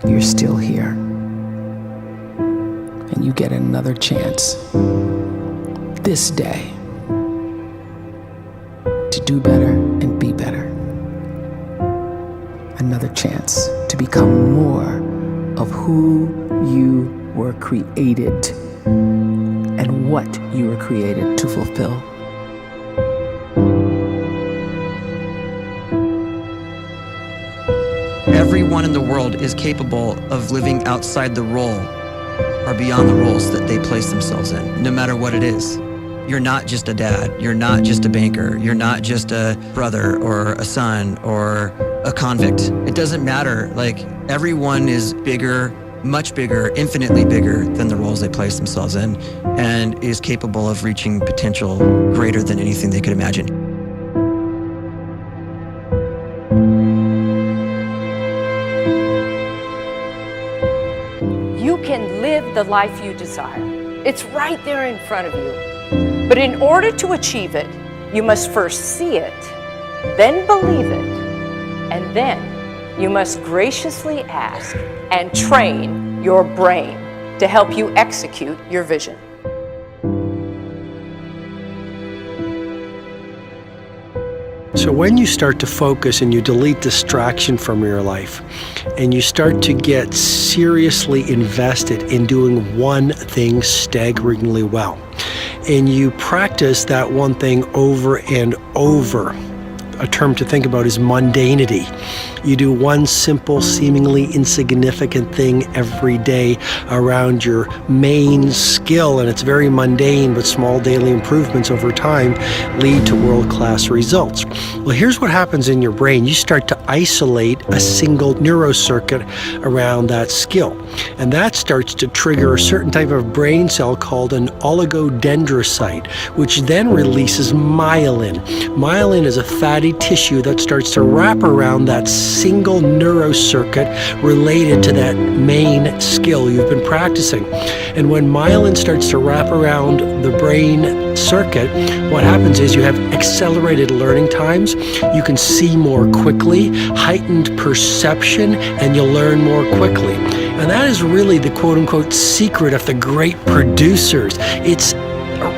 you're still here. And you get another chance this day to do better and be better. Another chance to become more of who you were created and what you were created to fulfill. Everyone in the world is capable of living outside the role or beyond the roles that they place themselves in, no matter what it is. You're not just a dad, you're not just a banker, you're not just a brother or a son or a convict. It doesn't matter. Like, everyone is bigger, much bigger, infinitely bigger than the roles they place themselves in, and is capable of reaching potential greater than anything they could imagine. You can live the life you desire. It's right there in front of you. But in order to achieve it, you must first see it, then believe it, and then you must graciously ask and train your brain to help you execute your vision. So when you start to focus and you delete distraction from your life, and you start to get seriously invested in doing one thing staggeringly well, and you practice that one thing over and over, a term to think about is mundanity. You do one simple, seemingly insignificant thing every day around your main skill, and it's very mundane, but small daily improvements over time lead to world-class results. Well, here's what happens in your brain. You start to isolate a single neurocircuit around that skill, and that starts to trigger a certain type of brain cell called an oligodendrocyte, which then releases myelin. Myelin is a fatty tissue that starts to wrap around that single neurocircuit related to that main skill you've been practicing. And when myelin starts to wrap around the brain circuit, what happens is you have accelerated learning times, you can see more quickly, heightened perception, and you'll learn more quickly. And that is really the quote-unquote secret of the great producers. It's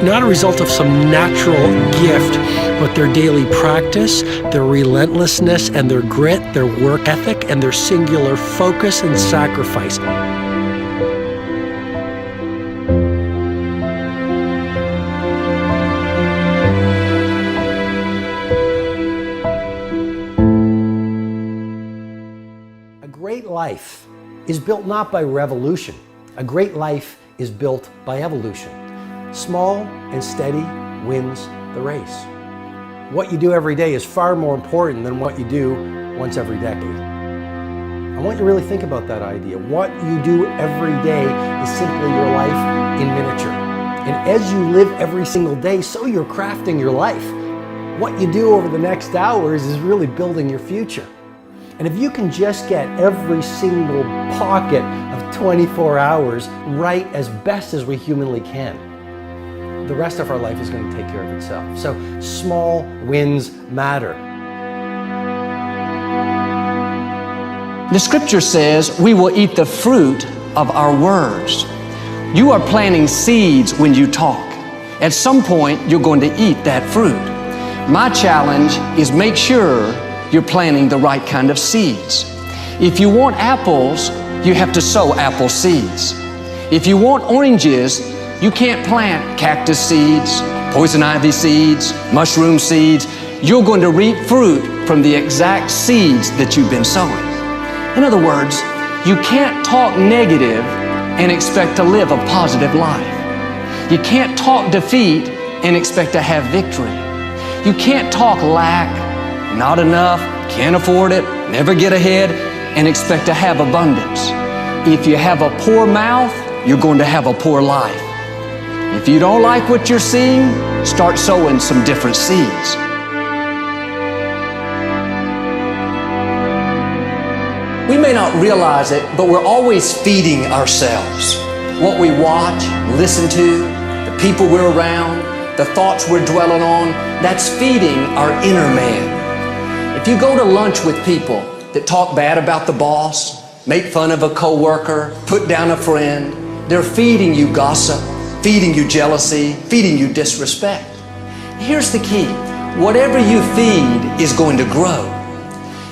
not a result of some natural gift, but their daily practice, their relentlessness and their grit, their work ethic, and their singular focus and sacrifice. A great life is built not by revolution. A great life is built by evolution. Small and steady wins the race. What you do every day is far more important than what you do once every decade. I want you to really think about that idea. What you do every day is simply your life in miniature. And as you live every single day, so you're crafting your life. What you do over the next hours is really building your future. And if you can just get every single pocket of 24 hours right as best as we humanly can, the rest of our life is going to take care of itself. So small wins matter. The scripture says we will eat the fruit of our words. You are planting seeds when you talk. At some point, you're going to eat that fruit. My challenge is make sure you're planting the right kind of seeds. If you want apples, you have to sow apple seeds. If you want oranges, you can't plant cactus seeds, poison ivy seeds, mushroom seeds. You're going to reap fruit from the exact seeds that you've been sowing. In other words, you can't talk negative and expect to live a positive life. You can't talk defeat and expect to have victory. You can't talk lack, not enough, can't afford it, never get ahead, and expect to have abundance. If you have a poor mouth, you're going to have a poor life. If you don't like what you're seeing, start sowing some different seeds. We may not realize it, but we're always feeding ourselves. What we watch, listen to, the people we're around, the thoughts we're dwelling on, that's feeding our inner man. If you go to lunch with people that talk bad about the boss, make fun of a coworker, put down a friend. They're feeding you gossip, feeding you jealousy, feeding you disrespect. Here's the key. Whatever you feed is going to grow.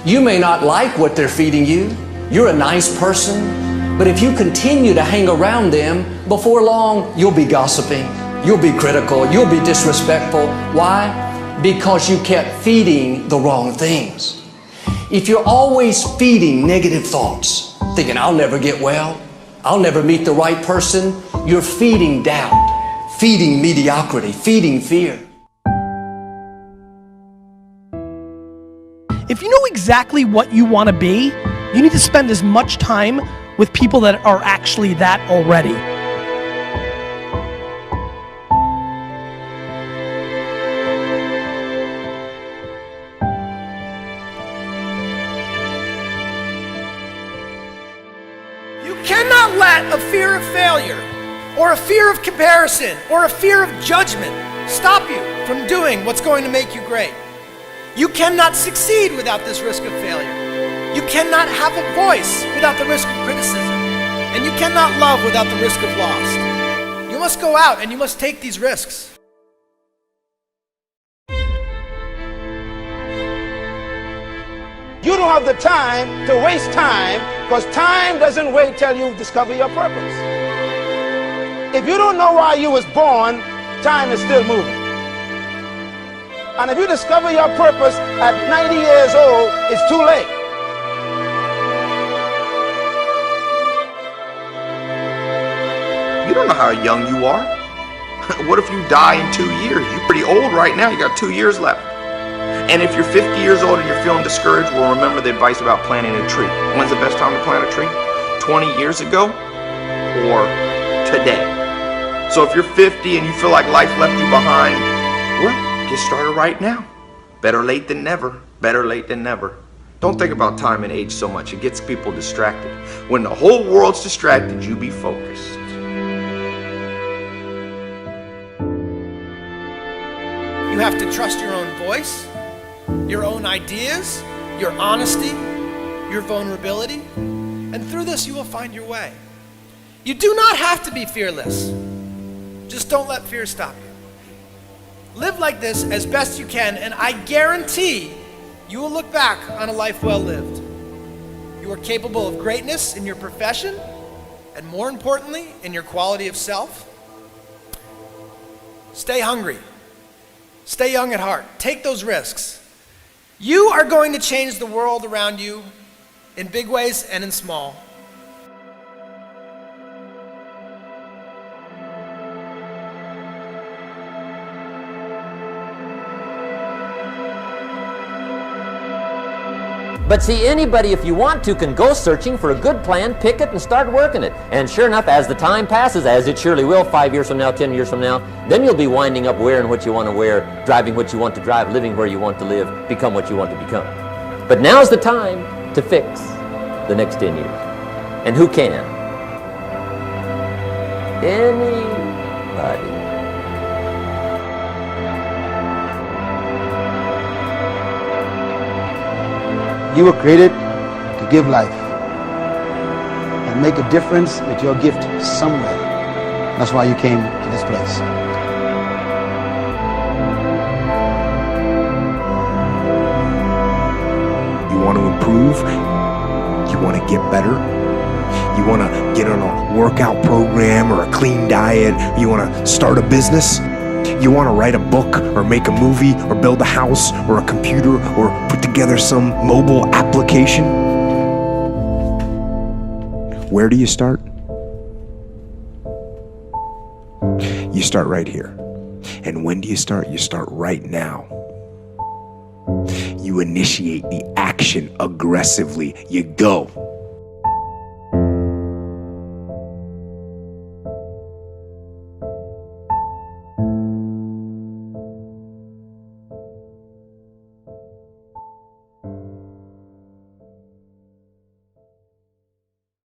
You may not like what they're feeding you. You're a nice person, but if you continue to hang around them, before long, you'll be gossiping, you'll be critical, you'll be disrespectful. Why? Because you kept feeding the wrong things. If you're always feeding negative thoughts, thinking, I'll never get well, I'll never meet the right person, you're feeding doubt, feeding mediocrity, feeding fear. If you know exactly what you want to be, you need to spend as much time with people that are actually that already. You cannot let a fear of failure, or a fear of comparison, or a fear of judgment stop you from doing what's going to make you great. You cannot succeed without this risk of failure. You cannot have a voice without the risk of criticism. And you cannot love without the risk of loss. You must go out and you must take these risks. You don't have the time to waste time, because time doesn't wait till you discover your purpose. If you don't know why you was born, time is still moving. And if you discover your purpose at 90 years old, it's too late. You don't know how young you are. What if you die in 2 years? You're pretty old right now. You got 2 years left. And if you're 50 years old and you're feeling discouraged, well, remember the advice about planting a tree. When's the best time to plant a tree? 20 years ago or today? So if you're 50 and you feel like life left you behind, well, get started right now. Better late than never. Better late than never. Don't think about time and age so much. It gets people distracted. When the whole world's distracted, you be focused. You have to trust your own voice, your own ideas, your honesty, your vulnerability, and through this you will find your way. You do not have to be fearless. Just don't let fear stop you. Live like this as best you can, and I guarantee you will look back on a life well lived. You are capable of greatness in your profession, and more importantly, in your quality of self. Stay hungry. Stay young at heart. Take those risks. You are going to change the world around you in big ways and in small. But see, anybody, if you want to, can go searching for a good plan, pick it, and start working it. And sure enough, as the time passes, as it surely will 5 years from now, 10 years from now, then you'll be winding up wearing what you want to wear, driving what you want to drive, living where you want to live, become what you want to become. But now's the time to fix the next 10 years. And who can? Anybody. You were created to give life and make a difference with your gift somewhere. That's why you came to this place. You want to improve? You want to get better? You want to get on a workout program or a clean diet? You want to start a business? You want to write a book or make a movie or build a house or a computer or put together some mobile application? Where do you start? You start right here. And when do you start? You start right now. You initiate the action aggressively. You go.